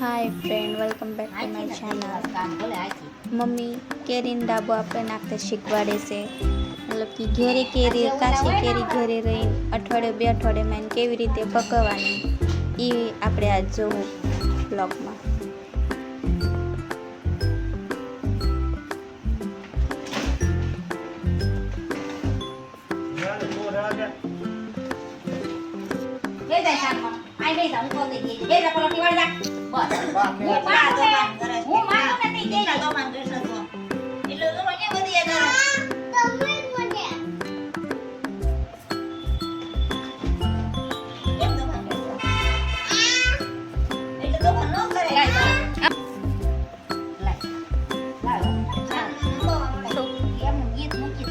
Hi friend, welcome back to my channel. Mummy केरीन डाबो આપણે નાખતે શીખવાડે છે, મતલબ કે ઘેરે કેરી, કાચી કેરી ઘેરે રહીને અઠવાડિયે બે અઠવાડિયામાં એને કેવી રીતે પકવવાની એ આપણે આજ જોવું બ્લોગમાં। ai bây giờ con gì bây giờ con đi vào ra bỏ mua má nó đi đây là con mang cái sợi rồi đi lừa nó nhớ cái gì đó tao biết luôn nè em nó mang cái đây là con nó cái này lại em muốn giết nó giết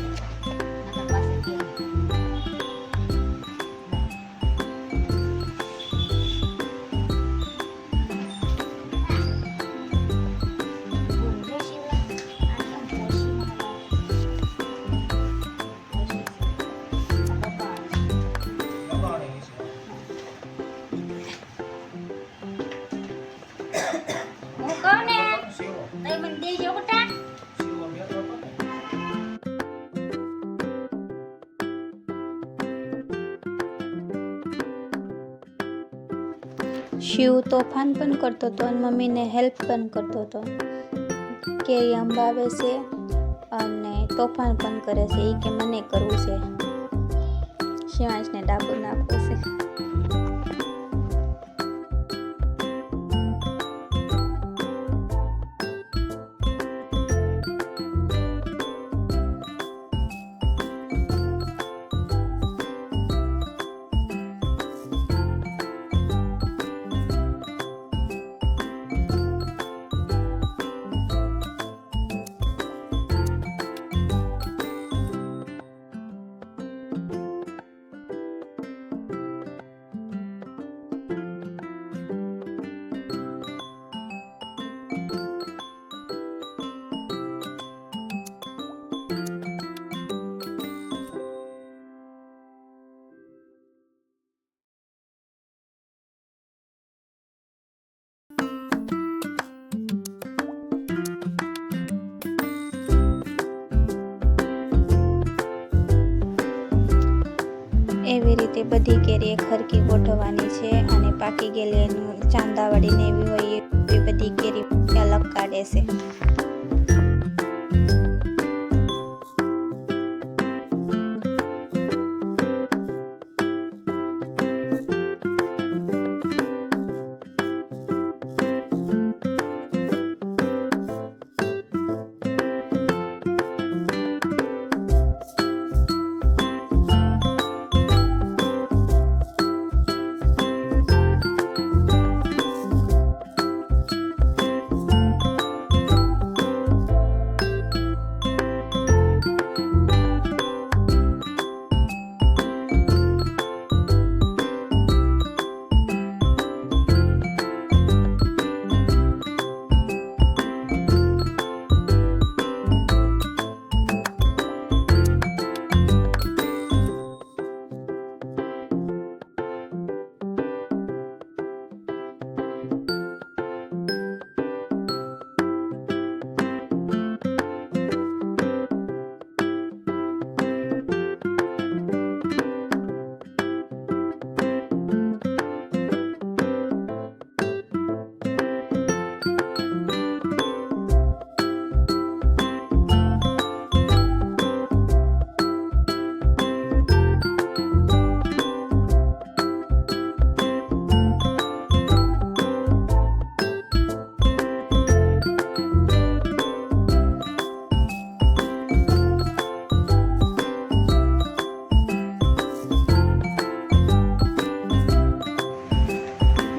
Shiv તોફાન પણ કરતો હતો અને મમ્મીને help પણ કરતો હતો। કેરી અંબાવે છે અને તોફાન પણ કરે છે, એ કે મને કરવું છે, શિવાંશને ડાબો નાખવો છે। એવી રીતે બધી કેરી એક હરકી ગોઠવવાની છે અને પાકી ગયેલી એનું ચાંદાવાળીને એવી હોય એ બધી કેરી અલગ કાઢે છે।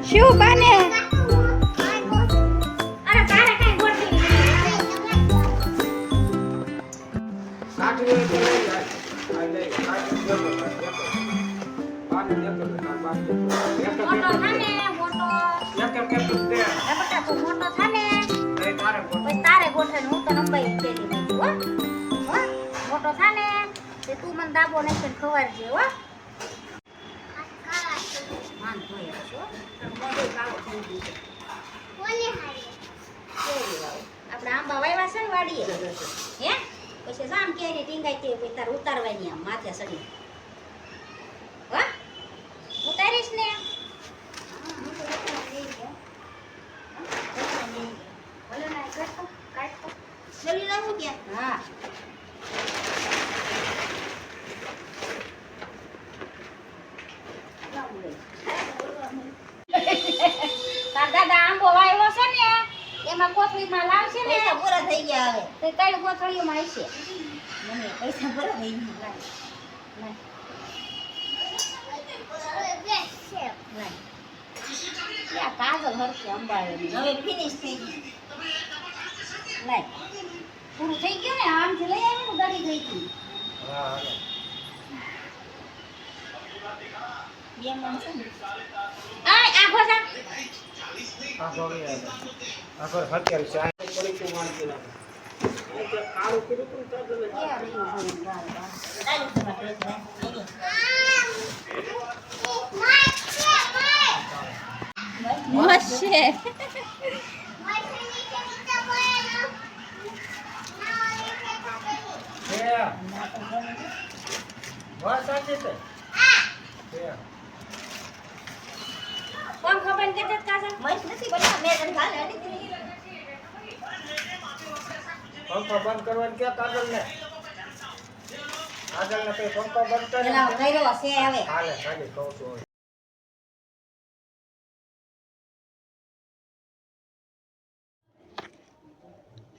શું બને અરે તારે કઈ ગોઠવી કાઠી તો લઈ જાય આ લઈ કાઠી જતો પાણી જતો મોટો થાને મોટો એક દે એ બટા તો મોટો થાને એ તારે પછી તારે ગોઠવે હું તો નંબાઈ કેલી નાખી હો મોટો થાને તે તું મને દાબો નાખીને ખવારજે હો માન ધોઈ આવજો મોઢું કાળું થઈ ગયું છે આપણે આંબા વાવ્યા છે ને વાડીએ હે પછી જામ કેરી ટીંગાઈ તે પછી તાર ઉતારવાની આમ માથે સડી હા ઉતારીશ ને ભલે ના કાઢતો જલ્દી લાવું ક્યાં હા તાર દાદા આંબો વાવ્યો છે ને એમાં કોથળીમાં લાવશે ને પૈસા પૂરા થઈ ગયા હવે તો કઈ કોથળીઓમાં આવશે મને પૈસા પૂરા થઈ ગયા કાજલ હરશે અંબાડે હવે ફિનિશ થઈ ગઈ લાય પૂરું થઈ ગયું ને આમથી લઈ આવીને ગળી ગઈ હતી હા બે મણ છે ને આખો જા આ જોડી આ પર હત્યાર છે આ પડી તું માનતી ના આ કે કાળું કીધું તું તો કે રહી ગયું ગાલ મસ્ત છે વાત સાચી છે કોણ ખબર કે તે કાસા મસ્ત નથી બના મે તને ગાલ હડી પંખો બંધ કરવાનું કે કાજલ ને કઈ પંખો બંધ કરે એલા કર્યો છે હવે હાલે ખાલી કહું છું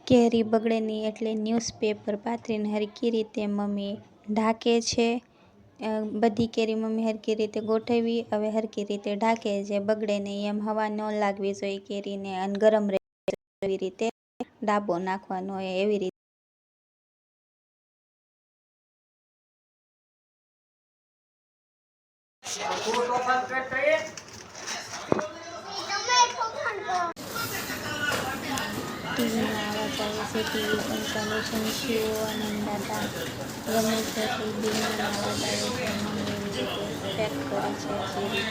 કેરી બગડે નહીં એટલે ન્યૂઝપેપર પાથરીને હરખી રીતે મમ્મી ઢાંકે છે બધી કેરી મમ્મી હરખી રીતે ગોઠવી હવે હરખી રીતે ઢાંકે છે બગડે નહીં એમ હવા ન લાગવી જોઈએ કેરીને અને ગરમ રહે એવી રીતે ડાબો નાખવાનો હોય એવી રીતે તું તોફાન કરતા એ ટીવીમાં અવાજ આવે છે ટીવી ઇન્સ્ટોલેશન થયું અને દાદા ગમે છે ટીવીમાં અવાજ આવે છે મમ્મી એવી રીતે પેક કરે છે કેરી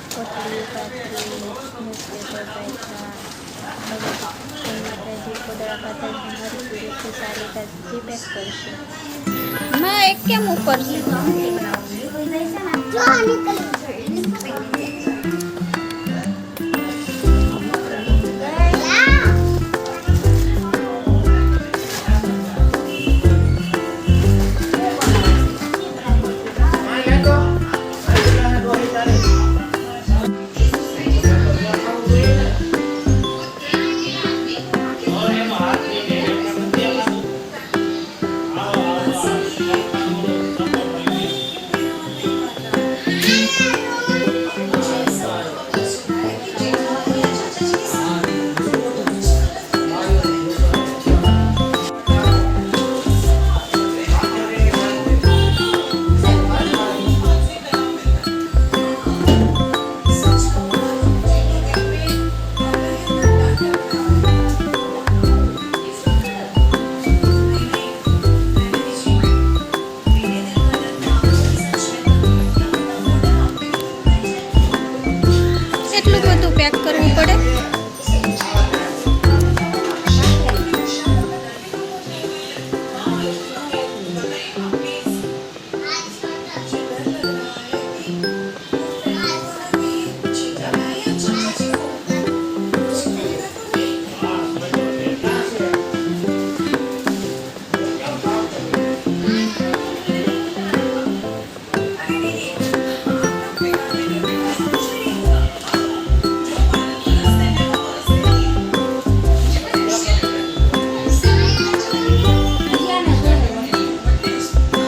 કોથળી પાથરી ન્યૂઝપેપર પાથરા માતાજી કોદળા પાથરી હરખી રીતે સારી રીતે પેક કરશે માં એક કેમ ઉપર છે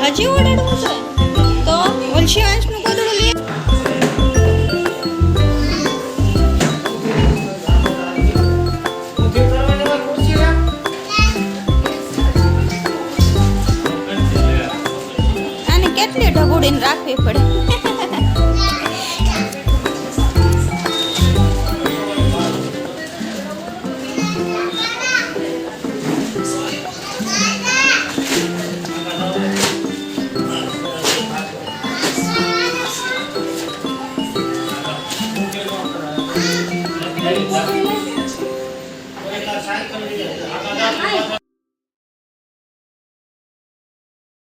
હજી ઓડાડવું છે તો ઓલશી વાંચનું કોદડું લે આને કેટલી ઢગુડીને રાખવી પડે આય.